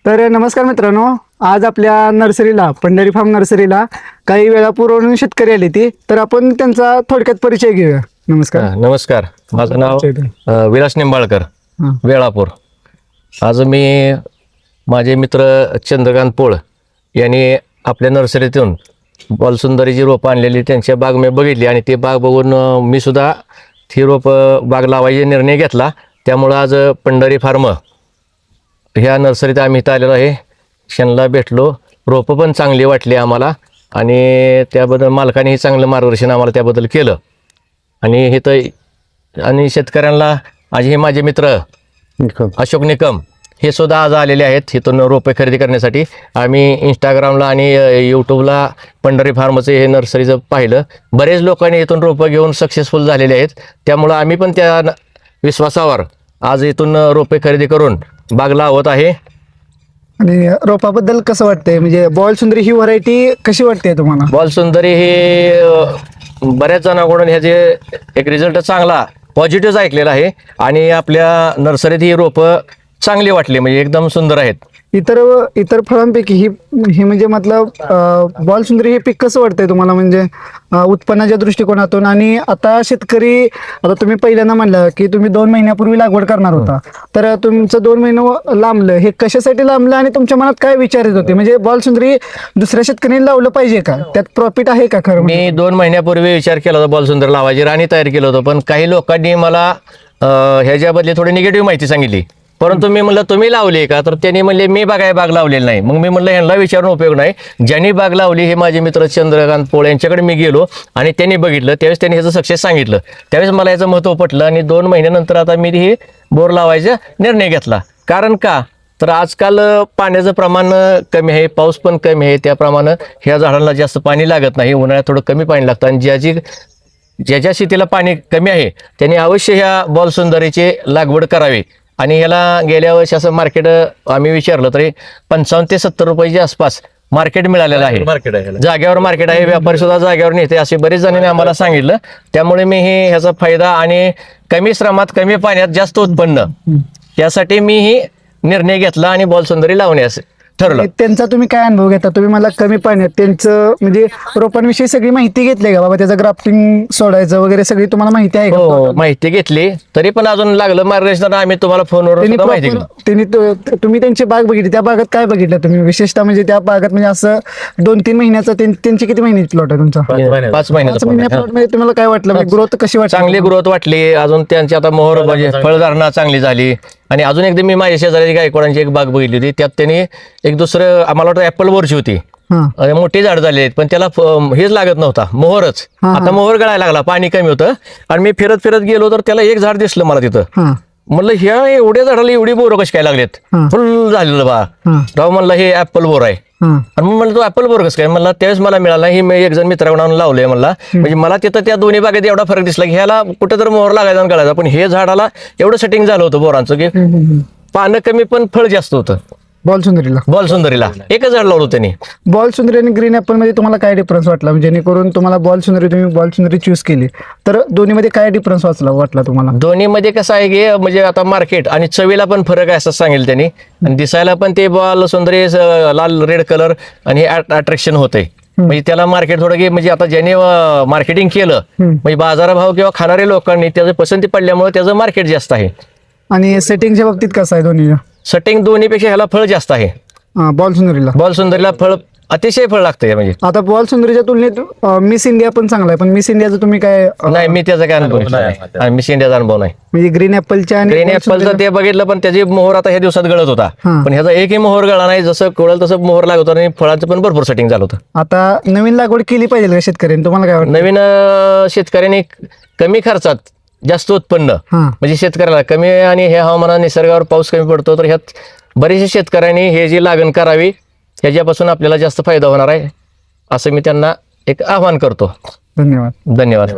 तर नमस्कार मित्रांनो, आज आपल्या नर्सरीला पंढरी फार्म नर्सरीला काही वेळापूर्वी शेतकरी आले ती, तर आपण त्यांचा थोडक्यात परिचय घेऊया. नमस्कार. नमस्कार, माझं नाव विलास निंबाळकर, हां. वेळापूर. आज मी माझे मित्र चंद्रकांत पोळ यांनी आपल्या नर्सरीतून बॉलसुंदरीची रोपं आणलेली त्यांच्या बाग मी बघितली आणि ते बाग बघून मी सुद्धा ती रोपं बाग लावायचा निर्णय घेतला. त्यामुळं आज पंढरी फार्म ह्या नर्सरीत आम्ही इथं आलेलो आहे. क्षणला भेटलो, रोपं पण चांगली वाटली आम्हाला आणि त्याबद्दल मालकानेही चांगलं मार्गदर्शन आम्हाला त्याबद्दल केलं. आणि इथं आणि शेतकऱ्यांना आज हे माझे मित्र अशोक निकम हे सुद्धा आज आलेले आहेत इथून रोपे खरेदी करण्यासाठी. आम्ही इंस्टाग्रामला आणि यूट्यूबला पंढरी फार्मचं हे नर्सरीचं पाहिलं. बरेच लोकांनी इथून रोपं घेऊन सक्सेसफुल झालेले आहेत. त्यामुळं आम्ही पण त्या विश्वासावर आज इथून रोपे खरेदी करून बाग लावत आहे. आणि रोपाबद्दल कसं वाटतंय, म्हणजे बॉलसुंदरी ही व्हरायटी कशी वाटते तुम्हाला? बॉलसुंदरी हे बऱ्याच जणांकडून ह्याचे एक रिझल्ट चांगला पॉझिटिव्ह ऐकलेला आहे आणि आपल्या नर्सरीत ही रोपं चांगली वाटली, म्हणजे एकदम सुंदर आहेत. इतर फळांपैकी ही म्हणजे मतलब बॉलसुंदरी हे पीक कसं वाटतंय तुम्हाला, म्हणजे उत्पन्नाच्या दृष्टिकोनातून? आणि आता शेतकरी, आता तुम्ही पहिल्यांदा म्हणलं की तुम्ही 2 महिन्यापूर्वी लागवड करणार होता, तर तुमचं 2 महिने लांबलं, हे कशासाठी लांबलं आणि तुमच्या मनात काय विचार येत होते? म्हणजे बॉलसुंदरी दुसऱ्या शेतकऱ्यांनी लावलं पाहिजे का, त्यात प्रॉफिट आहे का खरं? मी 2 महिन्यापूर्वी विचार केला होता बॉलसुंदर लावायची, राणी तयार केलं होतं, पण काही लोकांनी मला ह्याच्याबद्दल थोडी निगेटिव्ह माहिती सांगितली. परंतु मी म्हणलं तुम्ही लावली का, तर त्यांनी म्हणले मी बाग लावलेली नाही. मग मी म्हणलं ह्यांना विचारून उपयोग नाही, ज्यांनी बाग लावली हे माझे मित्र चंद्रकांत पोळ यांच्याकडे मी गेलो आणि त्यांनी बघितलं. त्यावेळेस त्यांनी ह्याचं सक्सेस सांगितलं. त्यावेळेस मला याचं महत्त्व पटलं आणि 2 महिन्यानंतर आता मी हे बोर लावायचा निर्णय घेतला. कारण का, तर आजकाल पाण्याचं प्रमाण कमी आहे, पाऊस पण कमी आहे, त्याप्रमाणे ह्या झाडांना जास्त पाणी लागत नाही. उन्हाळ्यात थोडं कमी पाणी लागतं आणि ज्याच्या शेतीला पाणी कमी आहे त्यांनी अवश्य ह्या बॉलसुंदरीची लागवड करावी. आणि ह्याला गेल्या वर्षी असं मार्केट आम्ही विचारलं तरी 55 ते 70 रुपयाच्या आसपास मार्केट मिळालेलं आहे. जागेवर मार्केट आहे, व्यापारी सुद्धा जागेवर नेते, असे बरेच जणांनी आम्हाला सांगितलं. त्यामुळे मी ह्याचा फायदा आणि कमी श्रमात कमी पाण्यात जास्त उत्पन्न यासाठी मी ही निर्णय घेतला आणि बॉलसुंदरी लावण्यास ठरलं. त्यांचा तुम्ही काय अनुभव घेता? तुम्ही मला कमी पाण्यात त्यांचं म्हणजे रोपांविषयी सगळी माहिती घेतली का बाबा, त्याचं ग्राफ्टिंग सोडायचं वगैरे सगळी तुम्हाला माहिती आहे का? हो, माहिती घेतली. तरी पण अजून लागलं मार्गदर्शन आम्ही तुम्हाला फोनवर माहिती घेतली. तुम्ही त्यांची बाग बघितली, त्या बागात काय बघितलं तुम्ही विशेषतः? म्हणजे त्या बागात म्हणजे असं 2-3 महिन्याचा त्यांची किती महिन्याची प्लॉट आहे तुमचा? 5 महिन्याचा प्लॉट मध्ये तुम्हाला काय वाटलं, ग्रोथ कशी वाटली? चांगली ग्रोथ वाटली. अजून त्यांची आता मोहर म्हणजे फळधारणा चांगली झाली. आणि अजून एकदा मी माझ्या शेजारी गायकवाडांची एक बाग बघितली होती, त्यात त्यांनी एक दुसरं आम्हाला वाटतं ऍपल बोरची होती. मोठी झाड झाली आहेत, पण त्याला हेच लागत नव्हता, मोहरच. आता मोहर गळायला लागला, पाणी कमी होतं. आणि मी फिरत फिरत गेलो तर त्याला एक झाड दिसलं मला तिथं. म्हणलं ह्या एवढ्या झाडाला एवढी बोरं कशी काय लागलेत, फुल झालेलं बा राव. म्हणलं हे ऍपल बोर आहे. आणि मग म्हणलं तो ऍपल बोर कसं काय? म्हणलं त्यावेळेस मला मिळाला. ही मी एक जण मित्राकडून लावलंय म्हणला. म्हणजे मला तिथं त्या दोन्ही बागेत एवढा फरक दिसला की ह्याला कुठं तर मोहर लागायचा आणि गळायचा, पण हे झाडाला एवढं सेटिंग झालं होतं बोरांचं की पानं कमी पण फळ जास्त होतं. बॉलसुंदरीला एकच झाड लावलं त्यांनी. बॉलसुंदरी आणि ग्रीन ऍपल मध्ये तुम्हाला काय डिफरन्स वाटला, जेणेकरून तुम्हाला बॉलसुंदरी चूज केली, तर दोन्हीमध्ये काय डिफरन्स वाटला तुम्हाला? दोन्हीमध्ये कसं आहे की म्हणजे आता मार्केट आणि चवीला पण फरक आहे असं सांगेल त्यांनी. आणि दिसायला पण ते बॉलसुंदरी लाल रेड कलर आणि अट्रॅक्शन होतंय. म्हणजे त्याला मार्केट थोडं की म्हणजे आता ज्याने मार्केटिंग केलं म्हणजे बाजारभाव किंवा खाणारे लोकांनी त्याचं पसंती पडल्यामुळे त्याचं मार्केट जास्त आहे. आणि सेटिंगच्या बाबतीत कसं आहे दोन्ही? सेटिंग दोन्हीपेक्षा ह्याला फळ जास्त आहे. बॉलसुंदरीला फळ अतिशय फळ लागतंय. म्हणजे आता बॉलसुंदरीच्या तुलनेत मिस इंडिया पण चांगला आहे, पण मिस इंडियाचं तुम्ही काय? नाही, मी त्याचा काय अनुभव नाही, मिस इंडियाचा अनुभव नाही. म्हणजे ग्रीन ऍपलच्या आणि ग्रीन ऍपलचं ते बघितलं, पण त्याची मोहर आता ह्या दिवसात गळत होता, पण ह्याचा एकही मोहर गळा नाही. जसं कळलं तसं मोहर लागत होतं आणि फळांचं पण भरपूर सेटिंग झालं होतं. आता नवीन लागवड केली पाहिजे का शेतकऱ्यांनी, तुम्हाला काय वाटतं? नवीन शेतकऱ्यांनी कमी खर्चात जास्त उत्पन्न, म्हणजे शेतकऱ्याला कमी आणि हे हवामाना निसर्गावर पाऊस कमी पडतो, तर ह्यात बरेचसे शेतकऱ्यांनी हे जी लागण करावी, ह्याच्यापासून आपल्याला जास्त फायदा होणार आहे असं मी त्यांना एक आवाहन करतो. धन्यवाद. धन्यवाद.